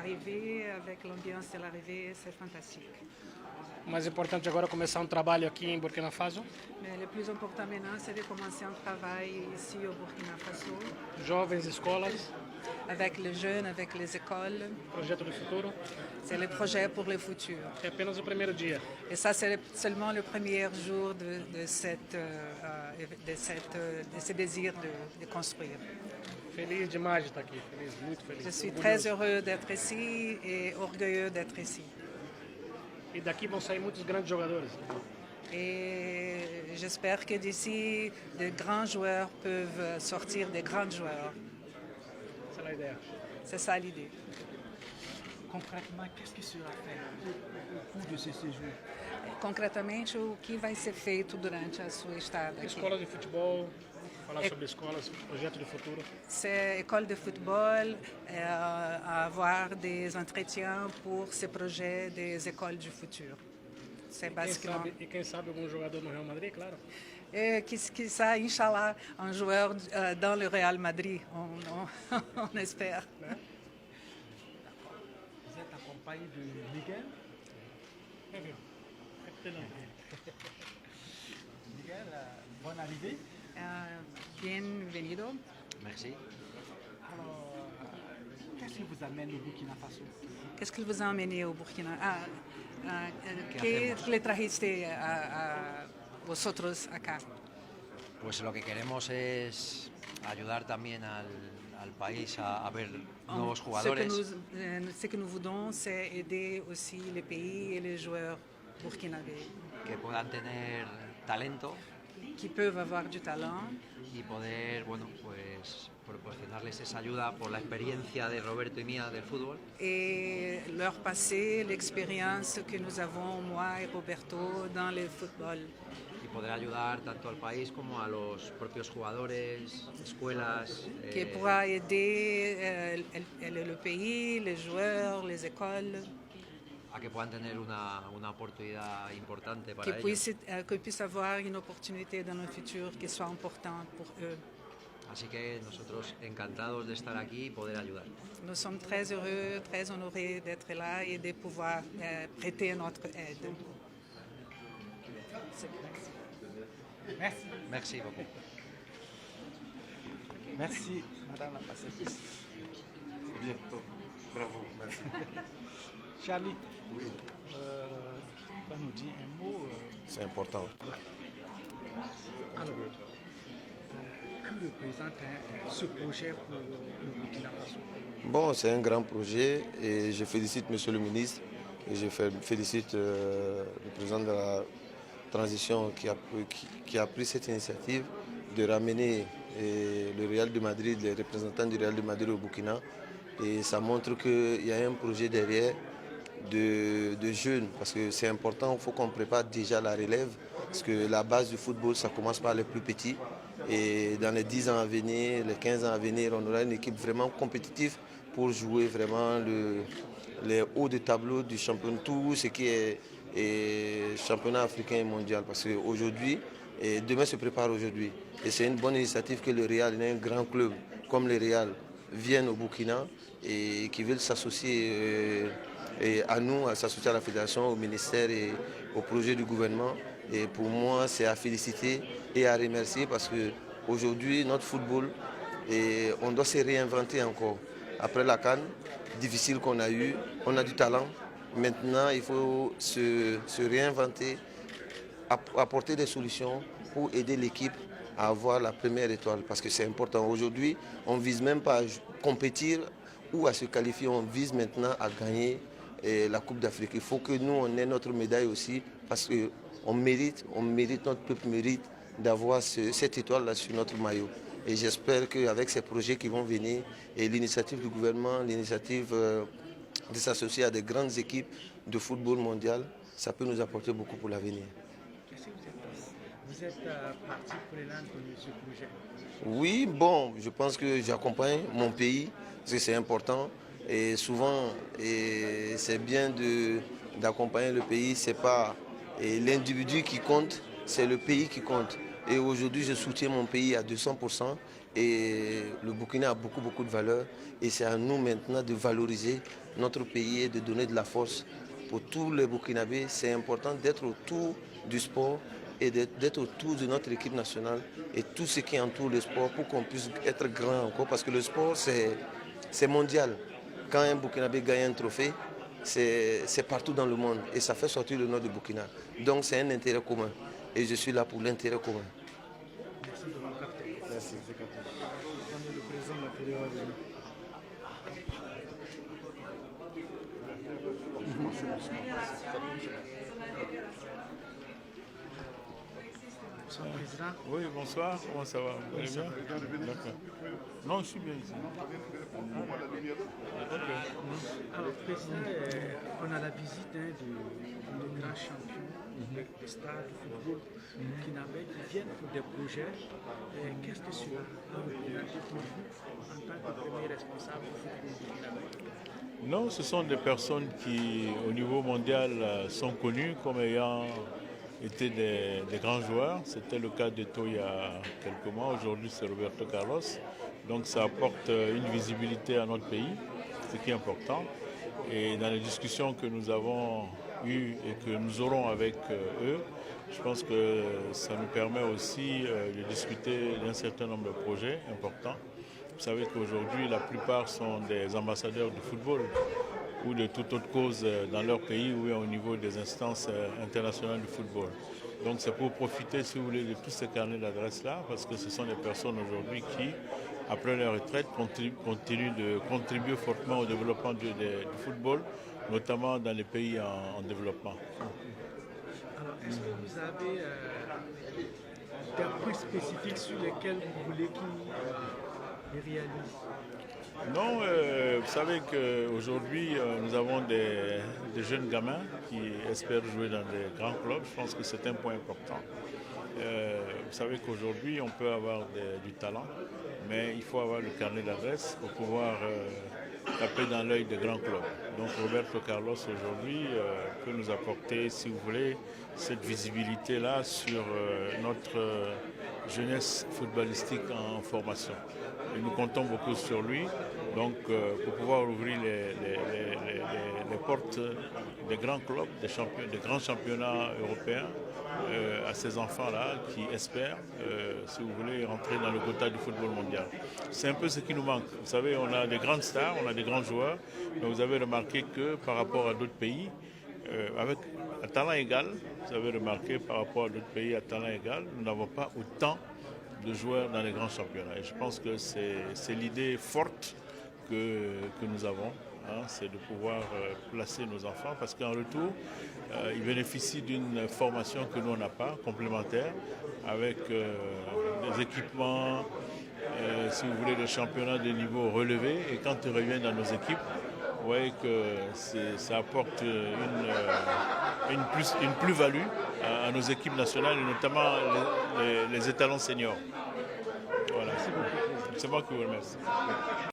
l'arrivée, avec l'ambiance de l'arrivée, c'est fantastique. O mais importante agora é começar trabalho aqui em Burkina Faso. Mais le plus important maintenant, c'est de commencer un travail ici au Burkina Faso, Jovens, escolas, avec les jeunes, avec les écoles. projeto do futuro. C'est le projet pour le futur. É apenas o primeiro dia. Et ça, c'est seulement le premier jour de ce désir de construire. Feliz demais de estar aqui, feliz, muito feliz. Je suis orgulhoso. très heureux d'être ici et orgueilleux d'être ici. E daqui vão sair muitos grandes jogadores. Et j'espère que d'ici, de grands joueurs peuvent sortir des grands joueurs. Essa é a ideia. C'est ça l'idée. Concrètement, qu'est-ce qui sera fait au cours de ce séjour? Concretamente, o que vai ser feito durante a sua estada aqui? Escolas de futebol, falar sobre escolas, projeto de futuro. C'est école de football, avoir des entretiens pour ces projets des écoles du futur. C'est basiquement. Quem sabe algum jogador no Real Madrid, claro. Et qui ça, Inch'Allah, un joueur dans le Real Madrid, on espère. Vous êtes accompagné de Miguel. Miguel, bonne arrivée. Bienvenido. Merci. Alors, qu'est-ce qui vous amène au Burkina Faso? Qu'est-ce que vous a amené au Burkina? ¿Qué le trajiste a vosotros acá? Pues lo que queremos es ayudar también al país a ver nuevos jugadores. Ce que nous voulons, c'est aider aussi les pays et les joueurs burkinabés Que puedan tener talento qui peuvent avoir du talent y poder, bueno, pues proporcionarles esa ayuda por la experiencia de Roberto y mía del fútbol. et leur passer l'expérience que nous avons, moi et Roberto, dans le football. Y poder ayudar tanto al país como a los propios jugadores, escuelas. Qui pourra aider le pays, les joueurs, les écoles, A que puedan tener una oportunidad importante para qu'ils ellos. puissent avoir une opportunité dans le futur qui soit importante pour eux. Así que nosotros encantados de estar aquí y poder ayudar. Nous sommes très heureux, très honorés d'être là et de pouvoir prêter notre aide. Merci. Merci beaucoup. Merci, Madame la passatrice. Bien, bravo, merci. Charlie, Oui, va nous dire un mot. c'est important. Alors, que représente ce projet pour le Burkina Faso? Bon, c'est un grand projet et je félicite Monsieur le ministre et je félicite le président de la transition qui a pris cette initiative de ramener le Real de Madrid, les représentants du Real de Madrid au Burkina. Et ça montre qu'il y a un projet derrière de jeunes, parce que c'est important, il faut qu'on prépare déjà la relève, parce que la base du football, ça commence par les plus petits. Et dans les 10 ans à venir, les 15 ans à venir, on aura une équipe vraiment compétitive pour jouer vraiment les hauts de tableau du championnat, tout ce qui est championnat africain et mondial. Parce qu'aujourd'hui, demain se prépare aujourd'hui. Et c'est une bonne initiative que le Real, un grand club comme le Real, vienne au Burkina et qui veulent s'associer à nous, à s'associer à la fédération, au ministère et au projet du gouvernement. Et pour moi, c'est à féliciter et à remercier parce qu'aujourd'hui, notre football, on doit se réinventer encore. Après la CAN, difficile qu'on a eu, on a du talent. Maintenant, il faut se réinventer, apporter des solutions pour aider l'équipe à avoir la première étoile. Parce que c'est important. Aujourd'hui, on ne vise même pas à compétir ou à se qualifier. On vise maintenant à gagner la Coupe d'Afrique. Il faut que nous, on ait notre médaille aussi parce qu'on mérite, notre peuple mérite d'avoir cette étoile-là sur notre maillot. Et j'espère qu'avec ces projets qui vont venir et l'initiative du gouvernement, l'initiative de s'associer à des grandes équipes de football mondial, ça peut nous apporter beaucoup pour l'avenir. Qu'est-ce que vous êtes parti pour l'élan de ce projet? Oui, bon, je pense que j'accompagne mon pays, parce que c'est important. Et souvent, c'est bien d'accompagner le pays, ce n'est pas l'individu qui compte, c'est le pays qui compte. Et aujourd'hui, je soutiens mon pays à 200%. Et le Burkina a beaucoup de valeur. Et c'est à nous maintenant de valoriser notre pays et de donner de la force pour tous les Burkinabés. C'est important d'être autour du sport et d'être autour de notre équipe nationale et tout ce qui entoure le sport pour qu'on puisse être grand encore. Parce que le sport, c'est mondial. Quand un Burkinabé gagne un trophée, c'est partout dans le monde et ça fait sortir le nom du Burkina. Donc c'est un intérêt commun et je suis là pour l'intérêt commun. Merci de m'avoir capté. Merci. Le président de la fédération. Bonsoir, président. Oui, bonsoir. Comment ça va? Vous allez bien? D'accord. Non, je suis bien ici. Alors, président, on a la visite de grands champions des stars de football burkinabés qui viennent pour des projets. Qu'est-ce que cela a représenté pour vous en tant que premier responsable du football burkinabé? Non, ce sont des personnes qui, au niveau mondial, sont connues comme ayant été des grands joueurs. C'était le cas d'Eto'o il y a quelques mois. Aujourd'hui, c'est Roberto Carlos. Donc, ça apporte une visibilité à notre pays, ce qui est important. Et dans les discussions que nous avons eues et que nous aurons avec eux, je pense que ça nous permet aussi de discuter d'un certain nombre de projets importants. Vous savez qu'aujourd'hui, la plupart sont des ambassadeurs du football ou de toute autre cause dans leur pays ou au niveau des instances internationales du football. Donc c'est pour profiter, si vous voulez, de tous ces carnets d'adresses-là, parce que ce sont des personnes aujourd'hui qui, après leur retraite, continuent de contribuer fortement au développement du football, notamment dans les pays en développement. Alors, est-ce que vous avez des points spécifiques sur lesquels vous voulez qu'ils réalisent? Non, vous savez qu'aujourd'hui, nous avons des jeunes gamins qui espèrent jouer dans des grands clubs. Je pense que c'est un point important. Vous savez qu'aujourd'hui, on peut avoir du talent, mais il faut avoir le carnet d'adresse pour pouvoir taper dans l'œil des grands clubs. Donc Roberto Carlos aujourd'hui peut nous apporter, si vous voulez, cette visibilité-là sur notre jeunesse footballistique en formation. Et nous comptons beaucoup sur lui, donc pour pouvoir ouvrir les portes des grands clubs, des grands championnats européens à ces enfants-là qui espèrent, si vous voulez, rentrer dans le quota du football mondial. C'est un peu ce qui nous manque. Vous savez, on a des grandes stars, on a des grands joueurs, mais vous avez remarqué que par rapport à d'autres pays, avec un talent égal, vous avez remarqué par rapport à d'autres pays à talent égal, nous n'avons pas autant de joueurs dans les grands championnats. Et je pense que c'est l'idée forte que nous avons, hein, c'est de pouvoir placer nos enfants parce qu'en retour, ils bénéficient d'une formation que nous, on n'a pas, complémentaire, avec des équipements, si vous voulez, de championnats de niveau relevé. Et quand ils reviennent dans nos équipes, vous voyez que ça apporte une plus-value à nos équipes nationales, et notamment les étalons seniors. Voilà. C'est moi qui vous remercie.